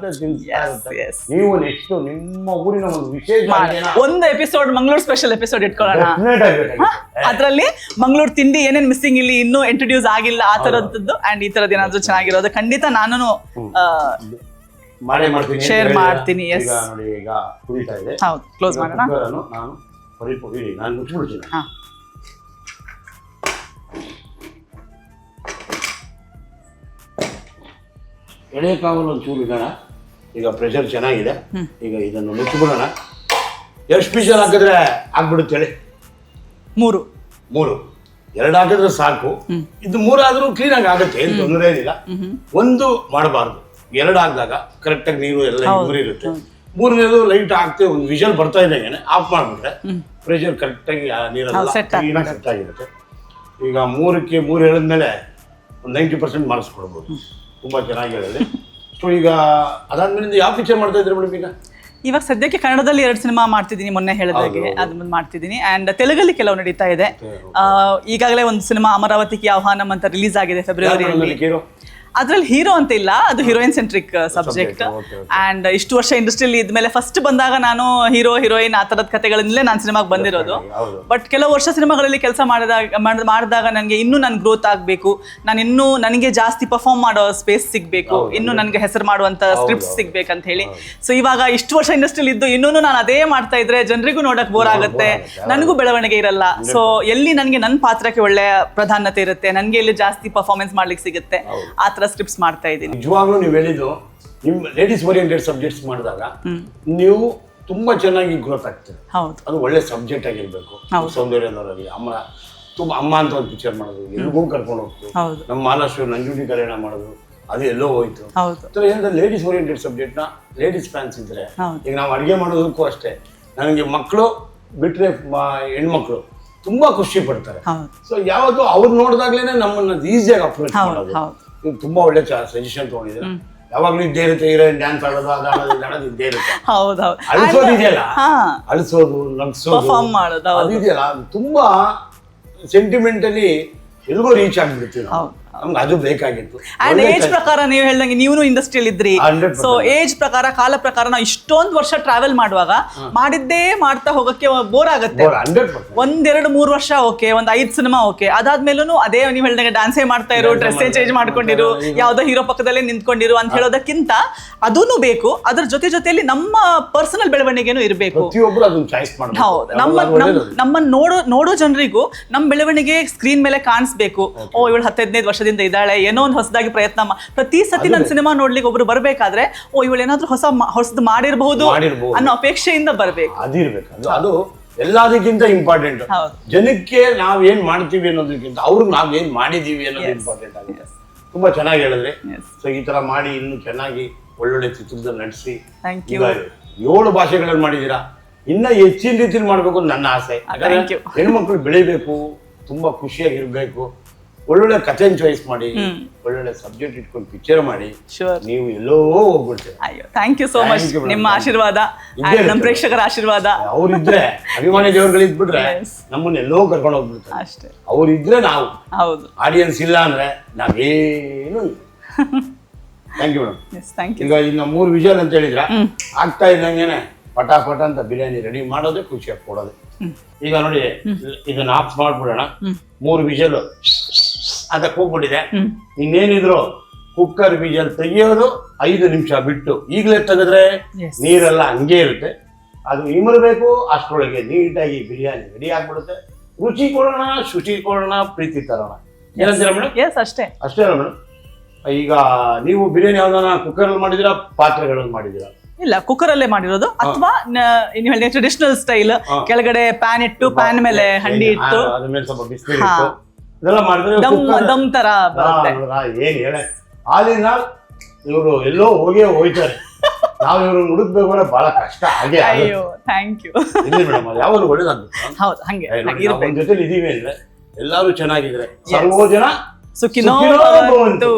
Speaker 1: ನೀವು ನೆಕ್ಸ್ಟ್ ನಿಮ್ಮ ಊರಿನ ಒಂದು ವಿಶೇಷ
Speaker 2: ಒಂದು ಎಪಿಸೋಡ್ ಮಂಗಳೂರು ಸ್ಪೆಷಲ್ ಎಪಿಸೋಡ್ ಇಟ್ಕೊಳ್ಳೋಣ. ಅದ್ರಲ್ಲಿ ಮಂಗಳೂರು ತಿಂಡಿ ಏನೇನ್ ಮಿಸ್ಸಿಂಗ್ ಇಲ್ಲಿ ಇನ್ನೂ ಇಂಟ್ರೊಡ್ಯೂಸ್ ಆಗಿಲ್ಲ ಆ ತರದ್ದು, ಅಂಡ್ ಈ ತರದ್ ಏನಾದ್ರು ಚೆನ್ನಾಗಿರೋದು ಖಂಡಿತ ನಾನು ಶೇರ್ ಮಾಡ್ತೀನಿ.
Speaker 1: ಈಗ ನೋಡಿ, ಈಗ ಕುದೀತಾ ಇದೆ.
Speaker 2: ಹೌದು, ಕ್ಲೋಸ್ ಮಾಡೋಣ.
Speaker 1: ನಾನು ಮುಚ್ಚಿಬಿಡ್ತೀನಿ. ಎಳೆ ಕಾವಲು ಒಂಚೂರು ಇಡೋಣ. ಈಗ ಪ್ರೆಷರ್ ಚೆನ್ನಾಗಿದೆ. ಈಗ ಇದನ್ನು ಮುಚ್ಚಿಬಿಡೋಣ. ಎಷ್ಟು ಪೀಸಲ್ಲಿ ಹಾಕಿದ್ರೆ ಆಗ್ಬಿಡುತ್ತೆ ಹೇಳಿ? 3 2 ಹಾಕಿದ್ರೆ ಸಾಕು. ಇದು 3 ಆದ್ರೂ ಕ್ಲೀನ್ ಆಗಿ ಆಗುತ್ತೆ, ಏನು ತೊಂದರೆ ಏನಿಲ್ಲ. 1 ಮಾಡಬಾರ್ದು, 2 ಹಾಕಿದಾಗ ಕರೆಕ್ಟಾಗಿ ನೀರು ಎಲ್ಲ ಇರುತ್ತೆ. 3ನೇದು ಲೈಟ್ ಹಾಕ್ತೇವೆ, ಒಂದು ವಿಷಲ್ ಬರ್ತಾ ಇದ್ದಂಗೆ ಆಫ್ ಮಾಡಿಬಿಟ್ರೆ ಪ್ರೆಷರ್ ಕರೆಕ್ಟಾಗಿ ನೀರೆಲ್ಲ ಕ್ಲೀನಾಗಿ ಸೆಟ್ ಆಗಿರುತ್ತೆ. ಈಗ 3ಕ್ಕೆ 3 ಹೇಳಿದ್ಮೇಲೆ ಒಂದು 90% ಮಾರ್ಕ್ಸ್ ಕೊಡ್ಬೋದು. ತುಂಬ ಚೆನ್ನಾಗಿ ಹೇಳಿದೆ. ಸೊ ಈಗ ಅದಾದ್ಮೇಲೆ ಯಾವ ಪಿಕ್ಚರ್ ಮಾಡ್ತಾ ಇದ್ರಿ ಮೇಡಮ್?
Speaker 2: ಇವಾಗ ಸದ್ಯಕ್ಕೆ ಕನ್ನಡದಲ್ಲಿ 2 ಸಿನಿಮಾ ಮಾಡ್ತಿದ್ದೀನಿ, ಮೊನ್ನೆ ಹೇಳಿದಾಗೆ ಅದು ಮಾಡ್ತಿದ್ದೀನಿ. ಅಂಡ್ ತೆಲುಗಲ್ಲಿ ಕೆಲವು ನಡೀತಾ ಇದೆ. ಈಗಾಗಲೇ ಒಂದು ಸಿನಿಮಾ ಅಮರಾವತಿಗೆ ಆಹ್ವಾನಂ ಅಂತ ರಿಲೀಸ್ ಆಗಿದೆ ಫೆಬ್ರವರಿಯಲ್ಲಿ. ಅದ್ರಲ್ಲಿ ಹೀರೋ ಅಂತ ಇಲ್ಲ, ಅದು ಹೀರೋಯಿನ್ ಸೆಂಟ್ರಿಕ್ ಸಬ್ಜೆಕ್ಟ್. ಅಂಡ್ ಇಷ್ಟು ವರ್ಷ ಇಂಡಸ್ಟ್ರಿಯಲ್ಲಿ ಇದ್ಮೇಲೆ ಫಸ್ಟ್ ಬಂದಾಗ ನಾನು ಹೀರೋ ಹೀರೋಯಿನ್ ಆ ತರದ ಕಥೆಗಳಿಂದಲೇ ನಾನು ಸಿನಿಮಾಗೆ ಬಂದಿರೋದು. ಬಟ್ ಕೆಲವು ವರ್ಷ ಸಿನಿಮಾಗಳಲ್ಲಿ ಕೆಲಸ ಮಾಡಿದಾಗ ನನಗೆ ಇನ್ನೂ ನನ್ ಗ್ರೋತ್ ಆಗಬೇಕು, ನಾನು ಇನ್ನೂ ನನಗೆ ಜಾಸ್ತಿ ಪರ್ಫಾರ್ಮ್ ಮಾಡೋ ಸ್ಪೇಸ್ ಸಿಗ್ಬೇಕು, ಇನ್ನೂ ನನಗೆ ಹೆಸರು ಮಾಡುವಂತ ಸ್ಕ್ರಿಪ್ಟ್ ಸಿಗ್ಬೇಕಂತ ಹೇಳಿ. ಸೊ ಇವಾಗ ಇಷ್ಟು ವರ್ಷ ಇಂಡಸ್ಟ್ರಿಯಲ್ಲಿ ಇದ್ದು ಇನ್ನೂ ನಾನು ಅದೇ ಮಾಡ್ತಾ ಇದ್ರೆ ಜನರಿಗೂ ನೋಡಕ್ ಬೋರ್ ಆಗುತ್ತೆ, ನನಗೂ ಬೆಳವಣಿಗೆ ಇರಲ್ಲ. ಸೊ ಎಲ್ಲಿ ನನಗೆ ನನ್ನ ಪಾತ್ರಕ್ಕೆ ಒಳ್ಳೆ ಪ್ರಾಧಾನ್ಯತೆ ಇರುತ್ತೆ, ನನಗೆ ಎಲ್ಲಿ ಜಾಸ್ತಿ ಪರ್ಫಾರ್ಮೆನ್ಸ್ ಮಾಡ್ಲಿಕ್ಕೆ ಸಿಗುತ್ತೆ, ಆ ತರ ಸ್ಕ್ರಿಪ್ಟ್ಸ್ ಮಾಡ್ತಾ ಇದ್ದೀನಿ.
Speaker 1: ನಿಜವಾಗ್ಲೂ ನೀವು ಹೇಳಿದ್ದು, ನಿಮ್ಮ ಲೇಡೀಸ್ ಓರಿಯೆಂಟೆಡ್ ಸಬ್ಜೆಕ್ಟ್ಸ್ ಮಾಡಿದಾಗ ನೀವು ತುಂಬಾ ಚೆನ್ನಾಗಿ ಗ್ರೋತ್ ಆಗ್ತೀರಿ. ಅದು ಒಳ್ಳೆ ಸಬ್ಜೆಕ್ಟ್ ಆಗಿರ್ಬೇಕು. ಸೌಂದರ್ಯದವರಲ್ಲಿ ಅಮ್ಮ ಅಂತ ಒಂದು ಪಿಕ್ಚರ್ ಮಾಡೋದು, ಎಲ್ರಿಗೂ ಕರ್ಕೊಂಡು ಹೋಗ್ತು. ನಮ್ಮ ಮಹಾರಾಷ್ಟ್ರ ನಂಜುಂಡಿ ಕಲ್ಯಾಣ ಮಾಡೋದು, ಅದು ಎಲ್ಲೋ ಹೋಯ್ತು. ಲೇಡೀಸ್ ಓರಿಯೆಂಟೆಡ್ ಸಬ್ಜೆಕ್ಟ್ ನ ಲೇಡೀಸ್ ಫ್ಯಾನ್ಸ್ ಇದ್ರೆ, ಈಗ ನಾವು ಅಡುಗೆ ಮಾಡೋದಕ್ಕೂ ಅಷ್ಟೇ, ನನಗೆ ಮಕ್ಕಳು ಬಿಟ್ರೆ ಹೆಣ್ಮಕ್ಳು ತುಂಬಾ ಖುಷಿ ಪಡ್ತಾರೆ.
Speaker 2: ಹೌದು
Speaker 1: ಸೊ ಯಾವತ್ತು ಅವ್ರು ನೋಡಿದಾಗ್ಲೇನೆ ನಮ್ಮನ್ನ ಈಸಿಯಾಗಿ ಅಪ್ರೋಚ್
Speaker 2: ಹೌದು
Speaker 1: ಮಾಡೋದು.
Speaker 2: ಹೌದು
Speaker 1: ನೀವು ತುಂಬಾ ಒಳ್ಳೆ ಸಜೆಷನ್ ತಗೊಂಡಿದ್ದೀರಾ. ಯಾವಾಗ್ಲೂ ಇದ್ದೇ ಇರುತ್ತೆ, ಹೀರೋಯಿನ್ ಡ್ಯಾನ್ಸ್ ಆಡೋದು ಅದಾಡೋದು ಇದ್ದೇ ಇರುತ್ತೆ.
Speaker 2: ಹೌದು ಹೌದು
Speaker 1: ಅಳಿಸೋದು ಇದೆಯಲ್ಲ,
Speaker 2: ಹಾ
Speaker 1: ಅಳಿಸೋದು ನಗ್ಸೋದು
Speaker 2: ಪರ್ಫಾರ್ಮ್ ಮಾಡೋದು ಹೌದು
Speaker 1: ಅದಿದೆಯಲ್ಲ, ಅದು ತುಂಬಾ ಸೆಂಟಿಮೆಂಟಲಿ ಎಲ್ಗೋ ರೀಚ್ ಆಗ್ಬಿಡ್ತೀವಿ ನಾವು.
Speaker 2: ಹೌದು.
Speaker 1: ನಮ್ಗೆ ಅದು ಬೇಕಾಗಿತ್ತು.
Speaker 2: ಅಂಡ್ ಏಜ್ ಪ್ರಕಾರ ನೀವು ಹೇಳ್ದಂಗೆ ನೀವು ಇಂಡಸ್ಟ್ರಿಯಲ್ಲಿ ಇದ್ರಿ.
Speaker 1: 100%.
Speaker 2: ಸೊ ಏಜ್ ಪ್ರಕಾರ ಕಾಲ ಪ್ರಕಾರ ನಾವು ಇಷ್ಟೊಂದು ವರ್ಷ ಟ್ರಾವೆಲ್ ಮಾಡುವಾಗ ಮಾಡಿದ್ದೇ ಮಾಡ್ತಾ ಹೋಗಕ್ಕೆ ಬೋರ್ ಆಗತ್ತೆ.
Speaker 1: 100%.
Speaker 2: 1-2-3 ವರ್ಷ ಓಕೆ, 5 ಸಿನಿಮಾ ಓಕೆ, ಅದಾದ್ಮೇಲೂ ಅದೇ ನೀವು ಹೇಳ್ದಂಗೆ ಡ್ಯಾನ್ಸೇ ಮಾಡ್ತಾ ಇರು, ಡ್ರೆಸ್ಸೇ ಚೇಂಜ್ ಮಾಡ್ಕೊಂಡಿರು, ಯಾವ್ದೋ ಹೀರೋ ಪಕ್ಕದಲ್ಲೇ ನಿಂತ್ಕೊಂಡಿರು ಅಂತ ಹೇಳೋದಕ್ಕಿಂತ ಅದೂನು ಬೇಕು, ಅದ್ರ ಜೊತೆಯಲ್ಲಿ ನಮ್ಮ ಪರ್ಸನಲ್ ಬೆಳವಣಿಗೆನೂ ಇರಬೇಕು.
Speaker 1: ಪ್ರತಿಯೊಬ್ರು ಅದನ್ನ ಚಾಯ್ಸ್ ಮಾಡ್ಬೇಕು.
Speaker 2: ಹೌದು, ನಮ್ಮನ್ನ ನೋಡೋ ಜನರಿಗೂ ನಮ್ಮ ಬೆಳವಣಿಗೆ ಸ್ಕ್ರೀನ್ ಮೇಲೆ ಕಾಣಿಸ್ಬೇಕು. ಓ ಇವಳು 10-15 ವರ್ಷದಿಂದ ಇದ್ದಾಳೆ, ಏನೋ ಒಂದು ಹೊಸದಾಗಿ ಪ್ರಯತ್ನ ಪ್ರತಿ ಸತಿ ನನ್ನ ಸಿನಿಮಾ ನೋಡ್ಲಿಕ್ಕೆ ಒಬ್ರು ಬರ್ಬೇಕಾದ್ರೆ ಓ ಇವಳು ಏನಾದ್ರೂ ಹೊಸದು ಮಾಡಿರಬಹುದು ಅನ್ನೋ ಅಪೇಕ್ಷೆಯಿಂದ ಬರ್ಬೇಕು.
Speaker 1: ಅದಿರ್ಬೇಕು. ಅದು ಎಲ್ಲದಕ್ಕಿಂತ ಇಂಪಾರ್ಟೆಂಟ್. ಜನಕ್ಕೆ ನಾವ್ ಏನ್ ಮಾಡ್ತೀವಿ ಅನ್ನೋದಕ್ಕಿಂತ ಅವ್ರಿಗೆ ನಾವ್ ಏನ್ ಮಾಡಿದೀವಿ ಅನ್ನೋದು ಇಂಪಾರ್ಟೆಂಟ್ ಆಗಿದೆ. ತುಂಬಾ ಚೆನ್ನಾಗಿ ಹೇಳಿದ್ರಿ. ಸೊ ಈ ತರ ಮಾಡಿ ಇನ್ನು ಚೆನ್ನಾಗಿ ಒಳ್ಳೊಳ್ಳೆ ಚಿತ್ರದಲ್ಲಿ ನಡೆಸಿ 7 ಭಾಷೆಗಳಲ್ಲಿ ಮಾಡಿದೀರಾ. ಇನ್ನ ಹೆಚ್ಚಿನ ರೀತಿಯಲ್ಲಿ ಮಾಡ್ಬೇಕು ಅಂತ ನನ್ನ ಆಸೆ. ಹೆಣ್ಮಕ್ಳು ಬೆಳಿಬೇಕು, ತುಂಬಾ ಖುಷಿಯಾಗಿರ್ಬೇಕು, ಒಳ್ಳೊಳ್ಳೆ ಕಥೆನ್ ಚಾಯ್ಸ್ ಮಾಡಿ, ಒಳ್ಳೊಳ್ಳೆ ಸಬ್ಜೆಕ್ಟ್ ಇಟ್ಕೊಂಡು ಪಿಕ್ಚರ್ ಮಾಡಿ, ನೀವು ಎಲ್ಲೋ ಹೋಗ್ಬಿಡ್ತೀವಿ.
Speaker 2: ಅಯ್ಯೋ ಥ್ಯಾಂಕ್ ಯು ಸೋ ಮಚ್. ನಿಮ್ಮ ಆಶೀರ್ವಾದ, ನಮ್ಮ ಪ್ರೇಕ್ಷಕರ ಆಶೀರ್ವಾದ
Speaker 1: ಅವ್ರಿದ್ರೆ, ಅಭಿಮಾನಿ ದೇವರುಗಳು ಇದ್ಬಿಟ್ರೆ ನಮ್ಮನ್ನ ಎಲ್ಲೋ ಕರ್ಕೊಂಡು ಹೋಗ್ಬಿಡ್ತಾರೆ
Speaker 2: ಅಷ್ಟೇ.
Speaker 1: ಅವ್ರಿದ್ರೆ ನಾವು,
Speaker 2: ಹೌದು,
Speaker 1: ಆಡಿಯನ್ಸ್ ಇಲ್ಲ ಅಂದ್ರೆ ನಾವೇನು. Thank you madam. ಈಗ ಇನ್ನು 3 ವಿಷಲ್ ಅಂತ ಹೇಳಿದ್ರ, ಆಗ್ತಾ ಇದ್ದಂಗೆನೆ ಪಟಾಪಟ ಅಂತ ಬಿರಿಯಾನಿ ರೆಡಿ ಮಾಡೋದೇ ಖುಷಿಯಾಗಿ ಕೊಡೋದು. ಈಗ ನೋಡಿ ಇದನ್ನ ಆಫ್ ಮಾಡ್ಬಿಡೋಣ. 3 ವಿಷಲ್ ಅಂತ ಕೂಗ್ಬಿಟ್ಟಿದೆ. ಇನ್ನೇನಿದ್ರು ಕುಕ್ಕರ್ ವಿಷಲ್ ತೆಗಿಯೋದು 5 ನಿಮಿಷ ಬಿಟ್ಟು, ಈಗಲೇ ತೆಗೆದ್ರೆ ನೀರೆಲ್ಲ ಹಂಗೆ ಇರುತ್ತೆ. ಅದು ಇಮರ್ಬೇಕು, ಅಷ್ಟರೊಳಗೆ ನೀಟಾಗಿ ಬಿರಿಯಾನಿ ರೆಡಿ ಆಗ್ಬಿಡುತ್ತೆ. ರುಚಿ ಕೊಡೋಣ, ಶುಚಿ ಕೊಡೋಣ, ಪ್ರೀತಿ ತರೋಣ. ಏನಂತೀರಾ ಮೇಡಮ್?
Speaker 2: ಅಷ್ಟೇ
Speaker 1: ಅಲ್ಲ ಮೇಡಮ್. ಈಗ ನೀವು ಬಿರಿಯಾನಿ ಯಾವ್ದಾನ ಕುಕ್ಕರಲ್ಲಿ ಮಾಡಿದಿರಾ, ಪಾತ್ರೆಗಳಲ್ಲಿ ಮಾಡಿದಿರಾ?
Speaker 2: ಇಲ್ಲ, ಕುಕ್ಕರ್ ಅಲ್ಲೇ ಮಾಡಿರೋದು. ಅಥವಾ ನೀವು ಹೇಳಿದ ಟ್ರೆಡಿಷನಲ್ ಸ್ಟೈಲ್, ಕೆಳಗಡೆ ಪ್ಯಾನ್ ಇಟ್ಟು ಪ್ಯಾನ್ ಮೇಲೆ ಹಂಡಿ ಇಟ್ಟು
Speaker 1: ಅದ್ರ ಮೇಲೆ ಸ್ವಲ್ಪ ಬಿಸಿನೀರು ಇಟ್ಟು ಇದೆಲ್ಲ ಮಾಡಿದ್ರೆ
Speaker 2: ದಮ್ ತರ ಬರುತ್ತೆ.
Speaker 1: ಏನ್ ಹೇಳ, ಆಲಿನ ಇವರು ಎಲ್ಲೋ ಹೋಗ್ತಾರೆ. ನಾವು ಇವ್ರನ್ನ ಹುಡುಕ್ಬೇಕು ಅಂದ್ರೆ ಬಹಳ ಕಷ್ಟ. ಹಾಗೆ
Speaker 2: ಅಯ್ಯೋ ಥ್ಯಾಂಕ್ ಯು.
Speaker 1: ಇಲ್ಲಿ ಮೇಡಮ್, ಅದು ಯಾವಾಗ ಒಳ್ಳೇದಾಗ್ಬೇಕು.
Speaker 2: ಹೌದು, ಹಂಗೆ
Speaker 1: ಒಂದ್ ಜೊತೆಲಿ ಇದೀವಿ ಅಂದ್ರೆ ಎಲ್ಲಾರು ಚೆನ್ನಾಗಿದ್ರೆ ಸರ್ವೋ ಜನ
Speaker 2: ಸುಖಿನೋ ಭವಂತು.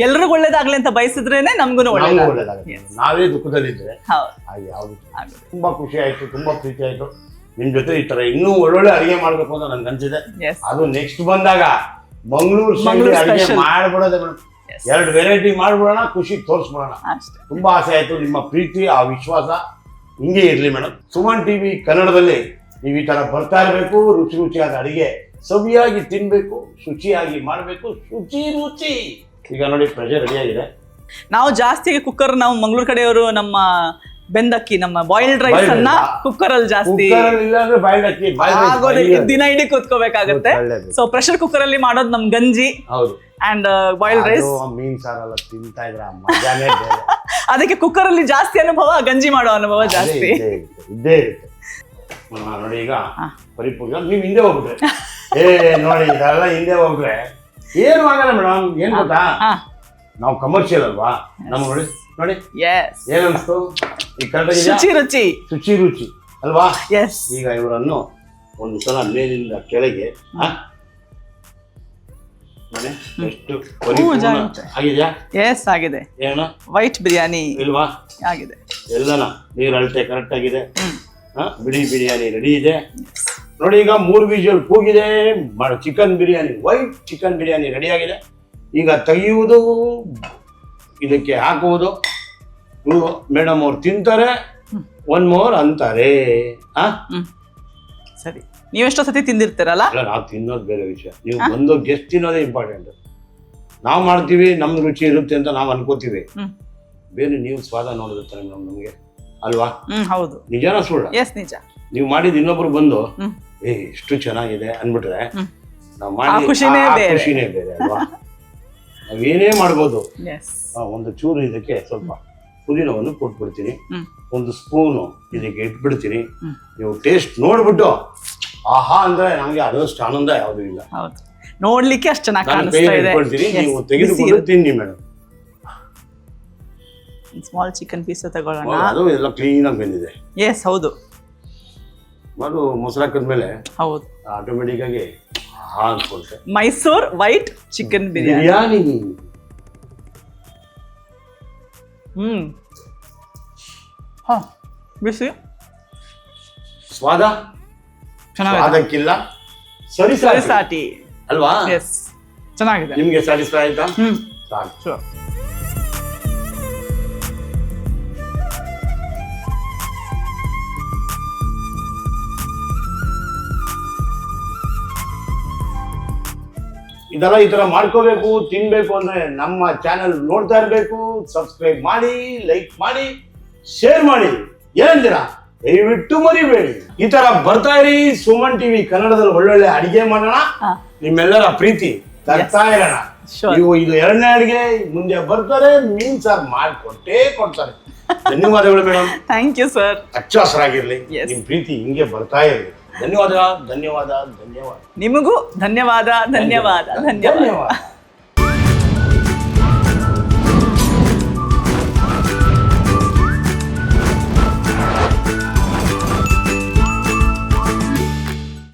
Speaker 2: ಎಲ್ರಿಗೂ ಒಳ್ಳೇದಾಗ್ಲಿ ಅಂತ ಬಯಸಿದ್ರೇನೆ ನಮ್ಗೂ ಒಳ್ಳೇದಾಗುತ್ತೆ.
Speaker 1: ನಾವೇ ದುಃಖದಲ್ಲಿದ್ರೆ ಹಾಗೆ ಯಾವ್ದು. ತುಂಬಾ ಖುಷಿ ಆಯ್ತು, ತುಂಬಾ ಪ್ರೀತಿ ಆಯ್ತು ನಿಮ್ ಜೊತೆ. ಈ ತರ ಇನ್ನೂ ಒಳ್ಳೊಳ್ಳೆ ಅಡಿಗೆ ಮಾಡ್ಬೇಕು ಅಂತ ನನ್ಗೆ ಅನ್ಸಿದೆ. ಅದು ನೆಕ್ಸ್ಟ್ ಬಂದಾಗ ಮಂಗಳೂರು ಅಡಿಗೆ ಮಾಡ್ಬಿಡೋದೆ ಮೇಡಮ್. 2 ವೆರೈಟಿ ಮಾಡ್ಬಿಡೋಣ, ಖುಷಿ ತೋರಿಸ್ಬಿಡೋಣ. ತುಂಬಾ ಆಸೆ ಆಯ್ತು. ನಿಮ್ಮ ಪ್ರೀತಿ, ಆ ವಿಶ್ವಾಸ ಹಿಂಗೆ ಇರ್ಲಿ ಮೇಡಮ್. ಸುಮನ್ ಟಿವಿ ಕನ್ನಡದಲ್ಲಿ ನೀವು ಈ ತರ ಬರ್ತಾ ಇರ್ಬೇಕು. ರುಚಿ ರುಚಿಯಾದ ಅಡಿಗೆ ಸವಿಯಾಗಿ ತಿನ್ಬೇಕು, ಶುಚಿಯಾಗಿ ಮಾಡ್ಬೇಕು, ರುಚಿ. ಈಗ ನೋಡಿ ಪ್ರೆಷರ್ ರೆಡಿ ಆಗಿದೆ.
Speaker 2: ನಾವು ಜಾಸ್ತಿ ಕುಕ್ಕರ್, ನಾವು ಮಂಗಳೂರು ಕಡೆಯವರು ನಮ್ಮ ಬೆಂದಕ್ಕಿ, ನಮ್ಮ ಬಾಯ್ಲ್ಡ್ ರೈಸ್ ಅನ್ನ ಕುಕ್ಕರ್ ಅಲ್ಲಿ ಜಾಸ್ತಿ ದಿನ ಇಡೀ ಕೂತ್ಕೋಬೇಕಾಗತ್ತೆ. ಸೊ ಪ್ರೆಷರ್ ಕುಕ್ಕರ್ ಅಲ್ಲಿ ಮಾಡೋದು ನಮ್ ಗಂಜಿ ಅಂಡ್ ಬಾಯ್ಲ್ಡ್ ರೈಸ್.
Speaker 1: ಮೀನ್ ಸಾರಲ್ಲ ತಿಂತಾ ಇದ್ರ ಮಜಾನೇ ಬೇರೆ.
Speaker 2: ಅದಕ್ಕೆ ಕುಕ್ಕರ್ ಅಲ್ಲಿ ಜಾಸ್ತಿ ಅನುಭವ, ಗಂಜಿ ಮಾಡೋ ಅನುಭವ ಜಾಸ್ತಿ
Speaker 1: ಇದ್ದೇ ಇರುತ್ತೆ. ನೋಡಿ ಈಗ ಪರಿಪೂರ್ಣ ನೀವು ಹಿಂದೆ ಹೋಗ್ಬಿಟ್ರೆ, ನೋಡಿ ಇದೆಲ್ಲ ಹಿಂದೆ ಹೋಗ್ರೆ ಏನು ಆಗಲ್ಲ ಮೇಡಮ್. ಏನ್ ಗೊತ್ತಾ, ನಾವು ಕಮರ್ಷಿಯಲ್ ಅಲ್ವಾ. ನಮ್ ನೋಡಿ ಏನ್ ಅನ್ಸ್ತು, ಈ ಶುಚಿ ರುಚಿ ಅಲ್ವಾ. ಈಗ ಇವರನ್ನು ಒಂದು ಸಲ ಮೇಲಿಂದ ಕೆಳಗೆ ಎಷ್ಟು ಆಗಿದೆಯಾ?
Speaker 2: ಆಗಿದೆ.
Speaker 1: ಏನ
Speaker 2: ವೈಟ್ ಬಿರಿಯಾನಿ
Speaker 1: ಇಲ್ವಾ?
Speaker 2: ಆಗಿದೆ.
Speaker 1: ಎಲ್ಲನ ನೀರ್ ಅಳತೆ ಕರೆಕ್ಟ್ ಆಗಿದೆ. ಬಿಡಿ ಬಿರಿಯಾನಿ ರೆಡಿ ಇದೆ ನೋಡಿ. ಈಗ 3 ವಿಷಲ್ ಕೂಗಿದೆ. Chicken biryani, white chicken biryani ready ಆಗಿದೆ. ಈಗ ತೆಗೆಯುವುದು, ಇದಕ್ಕೆ ಹಾಕುವುದು. ಮೇಡಮ್ ಅವ್ರು ತಿಂತಾರೆ, 1 more ಅಂತಾರೆ.
Speaker 2: ಸರಿ, ನೀವೆಷ್ಟೋ ಸತಿ ತಿಂದಿರ್ತೀರಲ್ಲ?
Speaker 1: ಅಲ್ಲ, ನಾವು ತಿನ್ನೋದು ಬೇರೆ ವಿಷಯ. ನೀವು ಬಂದು ಗೆಸ್ಟ್ ತಿನ್ನೋದೇ ಇಂಪಾರ್ಟೆಂಟ್. ನಾವು ಮಾಡ್ತೀವಿ, ನಮ್ಗೆ ರುಚಿ ಇರುತ್ತೆ ಅಂತ ನಾವು ಅನ್ಕೋತೀವಿ. ಬೇರೆ ನೀವು ಸ್ವಾದ ನೋಡಿರ್ತಾರೆ ಮೇಡಮ್ ನಮ್ಗೆ ಅಲ್ವಾ?
Speaker 2: ಹೌದು.
Speaker 1: ನಿಜಾನ ಸುಳ್ಳ?
Speaker 2: ನಿಜ.
Speaker 1: ನೀವು ಮಾಡಿದ ಇನ್ನೊಬ್ರು ಬಂದು ಎಷ್ಟು ಚೆನ್ನಾಗಿದೆ ಅನ್ಬಿಟ್ರೆ ನಾವು ಮಾಡಿ ಖುಷಿನೇ ಬೇರೆ ಅಲ್ವಾ? ನಾವೇನೇ ಮಾಡ್ಬೋದು. ಒಂದು ಚೂರು ಇದಕ್ಕೆ ಸ್ವಲ್ಪ ಪುದೀನವನ್ನು ಕೊಟ್ಬಿಡ್ತೀನಿ, 1 ಸ್ಪೂನು ಇದಕ್ಕೆ ಇಟ್ಬಿಡ್ತೀನಿ. ನೀವು ಟೇಸ್ಟ್ ನೋಡ್ಬಿಟ್ಟು ಆಹಾ ಅಂದ್ರೆ ನಮ್ಗೆ ಅದಷ್ಟು ಆನಂದ ಯಾವ್ದು ಇಲ್ಲ.
Speaker 2: ನೋಡ್ಲಿಕ್ಕೆ ಅಷ್ಟು ಚೆನ್ನಾಗಿ
Speaker 1: ಇಟ್ಕೊಳ್ತೀನಿ, ನೀವು ತೆಗೆದುಕೊಂಡು ತಿನ್ನಿ ಮೇಡಮ್.
Speaker 2: ಸ್ಮಾಲ್ ಚಿಕನ್ ಪೀಸ್ ತಗೊಳ್ಳೋಣ.
Speaker 1: ಅದು ಎಲ್ಲ ಕ್ಲೀನ್ ಆಗಿ ಬಂದಿದೆ.
Speaker 2: ಹೌದು.
Speaker 1: ಅದು ಮೊಸರು ಹಾಕಿದ್ಮೇಲೆ
Speaker 2: ಹೌದು,
Speaker 1: ಆಟೋಮೆಟಿಕ್ ಆಗಿ ಅನ್ಕೊಳ್ತೆ.
Speaker 2: Mysore white chicken biryani. ಹಾ, ಬಿಸಿ
Speaker 1: ಸ್ವಾದ ಸ್ವಾದಕ್ಕಿಲ್ಲ
Speaker 2: ಸರಿಸಾಟಿ
Speaker 1: ಅಲ್ವಾ?
Speaker 2: ಎಸ್, ಚೆನ್ನಾಗಿದೆ.
Speaker 1: ನಿಮ್ಗೆ ಸ್ಯಾಟಿಸ್ಫೈ ಆಯ್ತಾ? ಸಾಕು.
Speaker 2: Sure.
Speaker 1: ಇದೆಲ್ಲ ಈ ತರ ಮಾಡ್ಕೋಬೇಕು, ತಿನ್ಬೇಕು ಅಂದ್ರೆ ನಮ್ಮ ಚಾನೆಲ್ ನೋಡ್ತಾ ಇರ್ಬೇಕು. ಸಬ್ಸ್ಕ್ರೈಬ್ ಮಾಡಿ, ಲೈಕ್ ಮಾಡಿ, ಶೇರ್ ಮಾಡಿ. ಏನಂತೀರಾ? ದಯವಿಟ್ಟು ಮರಿಬೇಡಿ. ಈ ತರ ಬರ್ತಾ ಇರಿ. ಸುಮನ್ ಟಿವಿ ಕನ್ನಡದಲ್ಲಿ ಒಳ್ಳೊಳ್ಳೆ ಅಡಿಗೆ ಮಾಡೋಣ. ನಿಮ್ಮೆಲ್ಲರ ಪ್ರೀತಿ ತರ್ತಾ ಇರೋಣ. ಇವು ಇದು 2ನೇ ಅಡಿಗೆ ಮುಂದೆ ಬರ್ತಾರೆ. ಮೀನ್ ಸಾರ್ ಮಾಡಿಕೊಟ್ಟೇ ಕೊಡ್ತಾರೆ. ಧನ್ಯವಾದಗಳು ಮೇಡಮ್.
Speaker 2: Thank you sir.
Speaker 1: ಹಚ್ಚ ಹಸರಾಗಿರ್ಲಿ. ನಿಮ್ ಪ್ರೀತಿ ಹಿಂಗೆ ಬರ್ತಾ ಇರ್ಲಿ. ಧನ್ಯವಾದ ಧನ್ಯವಾದ ಧನ್ಯವಾದ.
Speaker 2: ನಿಮಗೂ ಧನ್ಯವಾದ ಧನ್ಯವಾದ ಧನ್ಯವಾದ.